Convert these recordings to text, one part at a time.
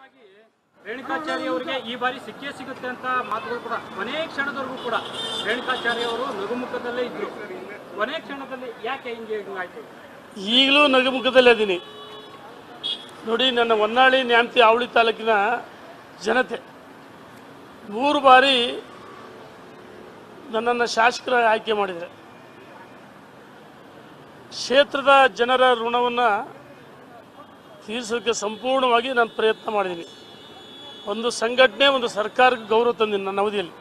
ಮುಖ್ಯವಾಗಿ ರೇಣುಕಾಚಾರ್ಯ ಅವರಿಗೆ ಈ ಬಾರಿ ಸಿಕ್ಕೇ ಸಿಗುತ್ತೆ ಅಂತ ಮಾತುಗಳು ಕೂಡ ಕೊನೆಯ ಕ್ಷಣದವರೆಗೂ ಕೂಡ ರೇಣುಕಾಚಾರ್ಯ ಅವರು ನಗುಮುಖದಲ್ಲೇ ಇದ್ರು. ಕೊನೆಯ ಕ್ಷಣದಲ್ಲಿ ಯಾಕೆ ಹಿಂಗಾಯ್ತು? ಈಗಲೂ ನಗುಮುಖದಲ್ಲೇ ಇದ್ದೀನಿ ನೋಡಿ. ನನ್ನ ಹೊನ್ನಾಳಿ ನ್ಯಾಮತಿ ಅವಳಿ ತಾಲೂಕಿನ ಜನತೆ 3 ಬಾರಿ ನನ್ನನ್ನು ಶಾಸಕರ ಆಯ್ಕೆ ಮಾಡಿದರೆ ಕ್ಷೇತ್ರದ ಜನರ ಋಣವನ್ನು ತೀರಿಸೋಕ್ಕೆ ಸಂಪೂರ್ಣವಾಗಿ ನಾನು ಪ್ರಯತ್ನ ಮಾಡಿದ್ದೀನಿ. ಒಂದು ಸಂಘಟನೆ, ಒಂದು ಸರ್ಕಾರಕ್ಕೆ ಗೌರವ ತಂದಿನಿ ನನ್ನ ಅವಧಿಯಲ್ಲಿ.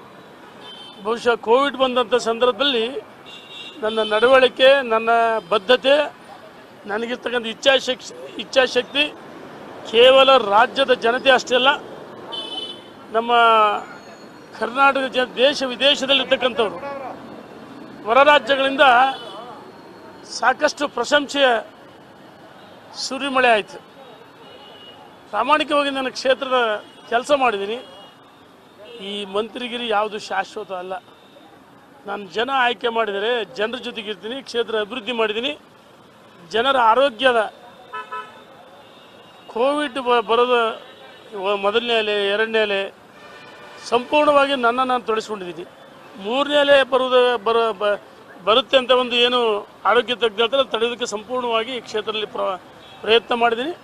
ಬಹುಶಃ ಕೋವಿಡ್ ಬಂದಂಥ ಸಂದರ್ಭದಲ್ಲಿ ನನ್ನ ನಡವಳಿಕೆ, ನನ್ನ ಬದ್ಧತೆ, ನನಗಿರ್ತಕ್ಕಂಥ ಇಚ್ಛಾಶಕ್ತಿ ಕೇವಲ ರಾಜ್ಯದ ಜನತೆ ಅಷ್ಟೇ ಅಲ್ಲ, ನಮ್ಮ ಕರ್ನಾಟಕ ದೇಶ ವಿದೇಶದಲ್ಲಿರ್ತಕ್ಕಂಥವ್ರು, ಹೊರ ರಾಜ್ಯಗಳಿಂದ ಸಾಕಷ್ಟು ಪ್ರಶಂಸೆಯ ಸುರಿಮಳೆ ಆಯಿತು. ಪ್ರಾಮಾಣಿಕವಾಗಿ ನನ್ನ ಕ್ಷೇತ್ರದ ಕೆಲಸ ಮಾಡಿದ್ದೀನಿ. ಈ ಮಂತ್ರಿಗಿರಿ ಯಾವುದು ಶಾಶ್ವತ ಅಲ್ಲ. ನಾನು ಜನ ಆಯ್ಕೆ ಮಾಡಿದರೆ ಜನರ ಜೊತೆಗಿರ್ತೀನಿ, ಕ್ಷೇತ್ರ ಅಭಿವೃದ್ಧಿ ಮಾಡಿದ್ದೀನಿ. ಜನರ ಆರೋಗ್ಯದ ಕೋವಿಡ್ ಬರೋದು ಮೊದಲನೇ ಅಲೆ, ಎರಡನೇ ಅಲೆ ಸಂಪೂರ್ಣವಾಗಿ ನಾನು ತೊಡಗಿಸ್ಕೊಂಡಿದ್ದೀನಿ. 3ನೇ ಅಲೆ ಬರುತ್ತೆ ಅಂತ ಒಂದು ಏನು ಆರೋಗ್ಯ ತಜ್ಞ ತಡೆಯೋದಕ್ಕೆ ಸಂಪೂರ್ಣವಾಗಿ ಕ್ಷೇತ್ರದಲ್ಲಿ ಪ್ರಯತ್ನ ಮಾಡಿದ್ದೀನಿ.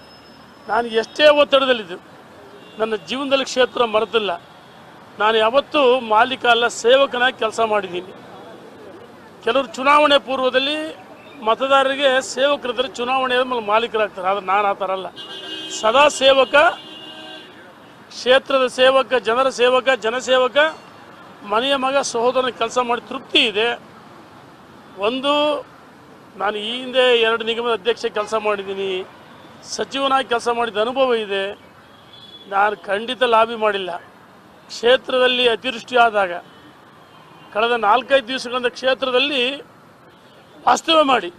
ನಾನು ಎಷ್ಟೇ ಒತ್ತಡದಲ್ಲಿದ್ದು ನನ್ನ ಜೀವನದಲ್ಲಿ ಕ್ಷೇತ್ರ ಮರೆತಿಲ್ಲ. ನಾನು ಯಾವತ್ತೂ ಮಾಲೀಕ ಅಲ್ಲ, ಸೇವಕನಾಗಿ ಕೆಲಸ ಮಾಡಿದ್ದೀನಿ. ಕೆಲವರು ಚುನಾವಣೆ ಪೂರ್ವದಲ್ಲಿ ಮತದಾರರಿಗೆ ಸೇವಕರಿದ್ದರೆ ಚುನಾವಣೆ ಆದಮೇಲೆ ಮಾಲೀಕರಾಗ್ತಾರೆ. ಆದರೆ ನಾನು ಆ ಥರ ಅಲ್ಲ. ಸದಾ ಸೇವಕ, ಕ್ಷೇತ್ರದ ಸೇವಕ, ಜನರ ಸೇವಕ, ಜನಸೇವಕ, ಮನೆಯ ಮಗ, ಸಹೋದರನ ಕೆಲಸ ಮಾಡಿ ತೃಪ್ತಿ ಇದೆ. ಒಂದು, ನಾನು ಈ ಹಿಂದೆ 2 ನಿಗಮದ ಅಧ್ಯಕ್ಷ ಕೆಲಸ ಮಾಡಿದ್ದೀನಿ, ಸಚಿವನಾಗಿ ಕೆಲಸ ಮಾಡಿದ ಅನುಭವ ಇದೆ. ನಾನು ಖಂಡಿತ ಲಾಬಿ ಮಾಡಿಲ್ಲ. ಕ್ಷೇತ್ರದಲ್ಲಿ ಅತಿವೃಷ್ಟಿ ಆದಾಗ ಕಳೆದ 4-5 ದಿವಸಗಳಿಂದ ಕ್ಷೇತ್ರದಲ್ಲಿ ವಾಸ್ತವ್ಯ ಮಾಡಿ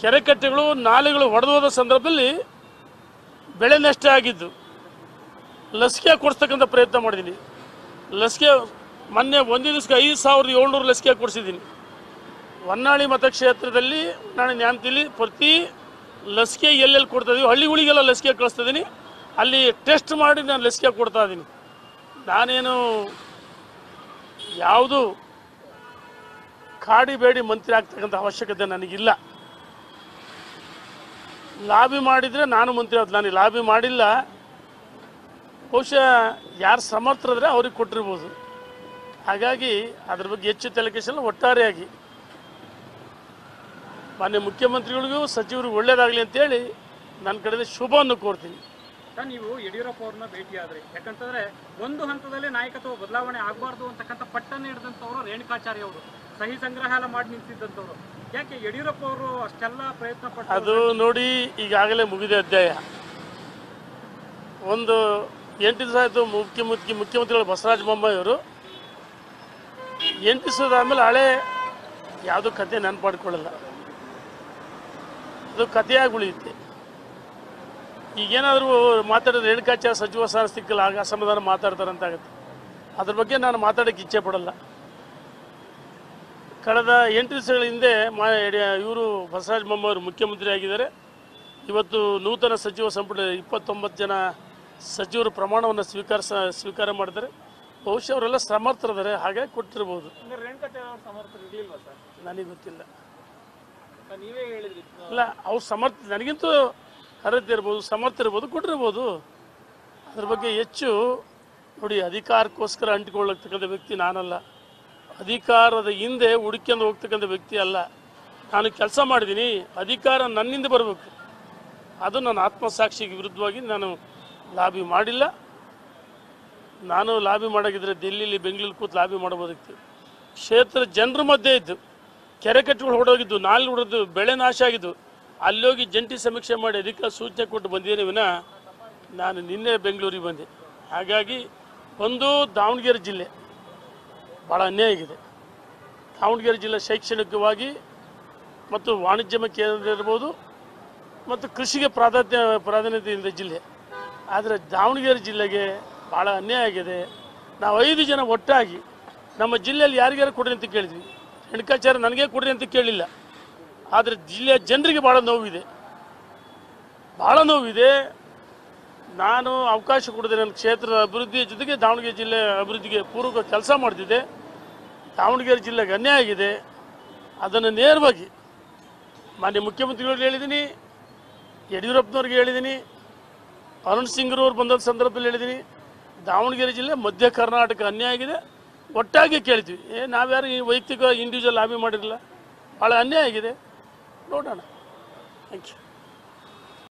ಕೆರೆಕಟ್ಟೆಗಳು, ನಾಲೆಗಳು ಒಡೆದೋದ ಸಂದರ್ಭದಲ್ಲಿ ಬೆಳೆ ನಷ್ಟ ಆಗಿದ್ದು ಲಸಿಕೆ ಕೊಡಿಸ್ತಕ್ಕಂಥ ಪ್ರಯತ್ನ ಮಾಡಿದ್ದೀನಿ. ಲಸಿಕೆ ಮೊನ್ನೆ ಒಂದೇ ದಿವಸಕ್ಕೆ 5700 ಲಸಿಕೆ ಕೊಡಿಸಿದ್ದೀನಿ. ಹೊನ್ನಾಳಿ ಮತಕ್ಷೇತ್ರದಲ್ಲಿ ನಾನು ನ್ಯಾಮತಿಲಿ ಪ್ರತಿ ಲಸಿಕೆ ಎಲ್ಲೆಲ್ಲಿ ಕೊಡ್ತಾ ಇದ್ದೀವಿ, ಹಳ್ಳಿಗಳಿಗೆಲ್ಲ ಲಸಿಕೆ ಕಳಿಸ್ತಾ ಇದ್ದೀನಿ. ಅಲ್ಲಿ ಟೆಸ್ಟ್ ಮಾಡಿ ನಾನು ಲಸಿಕೆ ಕೊಡ್ತಾ ಇದ್ದೀನಿ. ನಾನೇನು ಯಾವುದು ಕಾಡಿಬೇಡಿ ಮಂತ್ರಿ ಆಗ್ತಕ್ಕಂಥ ಅವಶ್ಯಕತೆ ನನಗಿಲ್ಲ. ಲಾಬಿ ಮಾಡಿದರೆ ನಾನು ಮಂತ್ರಿ ಆದ, ನಾನು ಲಾಬಿ ಮಾಡಿಲ್ಲ. ಬಹುಶಃ ಯಾರು ಸಮರ್ಥರಿದ್ರೆ ಅವ್ರಿಗೆ ಕೊಟ್ಟಿರ್ಬೋದು. ಹಾಗಾಗಿ ಅದ್ರ ಬಗ್ಗೆ ಹೆಚ್ಚು ತಲೆಕೆಡಿಸಲ್ಲ. ಒಟ್ಟಾರೆಯಾಗಿ ಮಾನ್ಯ ಮುಖ್ಯಮಂತ್ರಿಗಳಿಗೂ ಸಚಿವರಿಗೂ ಒಳ್ಳೇದಾಗಲಿ ಅಂತೇಳಿ ನನ್ನ ಕಡೆಯಿಂದ ಶುಭವನ್ನು ಕೋರ್ತೀನಿ. ನೀವು ಯಡಿಯೂರಪ್ಪ ಅವ್ರನ್ನ ಭೇಟಿಯಾದ್ರಿ, ಯಾಕಂತಂದ್ರೆ ಒಂದು ಹಂತದಲ್ಲಿ ನಾಯಕತ್ವ ಬದಲಾವಣೆ ಆಗಬಾರ್ದು ಅಂತಕ್ಕಂಥ ಪಟ್ಟನ್ನು ಹಿಡಿದಂಥವ್ರು ರೇಣುಕಾಚಾರ್ಯ ಅವರು, ಸಹಿ ಸಂಗ್ರಹ ಎಲ್ಲ ಮಾಡಿ ನಿಂತಿದ್ದಂಥವ್ರು. ಯಾಕೆ ಯಡಿಯೂರಪ್ಪ ಅವರು ಅಷ್ಟೆಲ್ಲ ಪ್ರಯತ್ನ ಪಟ್ಟು? ಅದು ನೋಡಿ, ಈಗಾಗಲೇ ಮುಗಿದ ಅಧ್ಯಾಯ. ಒಂದು 8 ದಿವಸ ಆಯಿತು ಮುಖ್ಯಮಂತ್ರಿಗಳು ಬಸವರಾಜ ಬೊಮ್ಮಾಯಿ ಅವರು 8 ದಿವಸದ ಆದಮೇಲೆ ಹಳೆ ಯಾವುದೋ ಕತೆ ನೆನಪಾಡ್ಕೊಳ್ಳಲ್ಲ, ಅದು ಕಥೆಯಾಗಿ ಉಳಿಯುತ್ತೆ. ಈಗೇನಾದರೂ ಮಾತಾಡಿದ್ರೆ ರೇಣುಕಾಚಾರ್ಯ ಸಚಿವ ಸ್ಥಾನ ಸಿಕ್ಕಲ್ಲ, ಆಗ ಅಸಮಾಧಾನ ಮಾತಾಡ್ತಾರೆ ಅಂತಾಗುತ್ತೆ. ಅದ್ರ ಬಗ್ಗೆ ನಾನು ಮಾತಾಡೋಕ್ಕೆ ಇಚ್ಛೆ ಪಡಲ್ಲ. ಕಳೆದ 8 ದಿವಸಗಳ ಹಿಂದೆ ಇವರು ಬಸವರಾಜ ಬೊಮ್ಮಾಯಿ ಅವರು ಮುಖ್ಯಮಂತ್ರಿ ಆಗಿದ್ದಾರೆ. ಇವತ್ತು ನೂತನ ಸಚಿವ ಸಂಪುಟ 29 ಜನ ಸಚಿವರು ಪ್ರಮಾಣವನ್ನು ಸ್ವೀಕಾರ ಮಾಡಿದ್ದಾರೆ. ಬಹುಶಃ ಅವರೆಲ್ಲ ಸಮರ್ಥರಿದ್ದಾರೆ, ಹಾಗಾಗಿ ಕೊಟ್ಟಿರ್ಬೋದು. ನನಗೆ ಗೊತ್ತಿಲ್ಲ. ನೀವೇ ಹೇಳಿದ್ರಿ ಇಲ್ಲ, ಅವ್ರು ಸಮರ್ಥ, ನನಗಿಂತೂ ಅರ್ಹತೆ ಇರ್ಬೋದು, ಸಮರ್ಥ ಇರ್ಬೋದು, ಕೊಟ್ಟಿರ್ಬೋದು. ಅದ್ರ ಬಗ್ಗೆ ಹೆಚ್ಚು ನೋಡಿ, ಅಧಿಕಾರಕ್ಕೋಸ್ಕರ ಅಂಟಿಕೊಳ್ಳತಕ್ಕಂಥ ವ್ಯಕ್ತಿ ನಾನಲ್ಲ. ಅಧಿಕಾರದ ಹಿಂದೆ ಹುಡುಕೊಂಡು ಹೋಗ್ತಕ್ಕಂಥ ವ್ಯಕ್ತಿ ಅಲ್ಲ. ನಾನು ಕೆಲಸ ಮಾಡಿದ್ದೀನಿ, ಅಧಿಕಾರ ನನ್ನಿಂದ ಬರಬೇಕು. ಅದು ನನ್ನ ಆತ್ಮಸಾಕ್ಷಿಗೆ ವಿರುದ್ಧವಾಗಿ ನಾನು ಲಾಬಿ ಮಾಡಿಲ್ಲ. ನಾನು ಲಾಬಿ ಮಾಡೋಗಿದ್ರೆ ದಿಲ್ಲಿಲಿ, ಬೆಂಗಳೂರು ಕೂತು ಲಾಬಿ ಮಾಡಬಹುದಿತ್ತು. ಕ್ಷೇತ್ರ ಜನರ ಮಧ್ಯೆ ಇದ್ದು ಕೆರೆಕಟ್ಟೆಗಳು ಹೊಡೋಗಿದ್ದು, ನಾಲೆ ಹೊಡೆದು, ಬೆಳೆ ನಾಶ ಆಗಿದ್ದು, ಅಲ್ಲೋಗಿ ಜಂಟಿ ಸಮೀಕ್ಷೆ ಮಾಡಿ ಅದಕ್ಕೆ ಸೂಚನೆ ಕೊಟ್ಟು ಬಂದಿದ್ದೇನೆ ವಿನ ನಾನು ನಿನ್ನೆ ಬೆಂಗಳೂರಿಗೆ ಬಂದೆ. ಹಾಗಾಗಿ ಒಂದು ದಾವಣಗೆರೆ ಜಿಲ್ಲೆ ಭಾಳ ಅನ್ಯಾಯ ಆಗಿದೆ. ದಾವಣಗೆರೆ ಜಿಲ್ಲೆ ಶೈಕ್ಷಣಿಕವಾಗಿ ಮತ್ತು ವಾಣಿಜ್ಯ ಕೇಂದ್ರ ಇರ್ಬೋದು ಮತ್ತು ಕೃಷಿಗೆ ಪ್ರಾಧಾನ್ಯತೆಯಿಂದ ಜಿಲ್ಲೆ. ಆದರೆ ದಾವಣಗೆರೆ ಜಿಲ್ಲೆಗೆ ಭಾಳ ಅನ್ಯಾಯ ಆಗಿದೆ. ನಾವು 5 ಜನ ಒಟ್ಟಾಗಿ ನಮ್ಮ ಜಿಲ್ಲೆಯಲ್ಲಿ ಯಾರಿಗಾರು ಕೊಡ್ರಿ ಅಂತ ಕೇಳಿದ್ವಿ. ರೇಣುಕಾಚಾರ್ಯ ನನಗೆ ಕೊಡ್ರಿ ಅಂತ ಕೇಳಿಲ್ಲ. ಆದರೆ ಜಿಲ್ಲೆಯ ಜನರಿಗೆ ಭಾಳ ನೋವಿದೆ, ಭಾಳ ನೋವಿದೆ. ನಾನು ಅವಕಾಶ ಕೊಡಿದೆ ನನ್ನ ಕ್ಷೇತ್ರದ ಅಭಿವೃದ್ಧಿಯ ಜೊತೆಗೆ ದಾವಣಗೆರೆ ಜಿಲ್ಲೆ ಅಭಿವೃದ್ಧಿಗೆ ಪೂರ್ವಕ ಕೆಲಸ ಮಾಡ್ತಿದ್ದೆ. ದಾವಣಗೆರೆ ಜಿಲ್ಲೆಗೆ ಅನ್ಯಾಯ ಆಗಿದೆ, ಅದನ್ನು ನೇರವಾಗಿ ಮಾನ್ಯ ಮುಖ್ಯಮಂತ್ರಿಗಳಿಗೆ ಹೇಳಿದ್ದೀನಿ, ಯಡಿಯೂರಪ್ಪನವ್ರಿಗೆ ಹೇಳಿದ್ದೀನಿ, ಅರುಣ್ ಸಿಂಗ್ರವ್ರು ಬಂದ ಸಂದರ್ಭದಲ್ಲಿ ಹೇಳಿದ್ದೀನಿ. ದಾವಣಗೆರೆ ಜಿಲ್ಲೆ ಮಧ್ಯ ಕರ್ನಾಟಕ ಅನ್ಯಾಯ ಆಗಿದೆ, ಒಟ್ಟಾಗಿ ಕೇಳ್ತೀವಿ. ನಾವ್ಯಾರು ಈ ವೈಯಕ್ತಿಕ ಇಂಡಿವಿಜುವಲ್ ಲಾಬಿ ಮಾಡಿರಲಿಲ್ಲ, ಭಾಳ ಅನ್ಯಾಯ ಆಗಿದೆ, ನೋಡೋಣ. Thank you.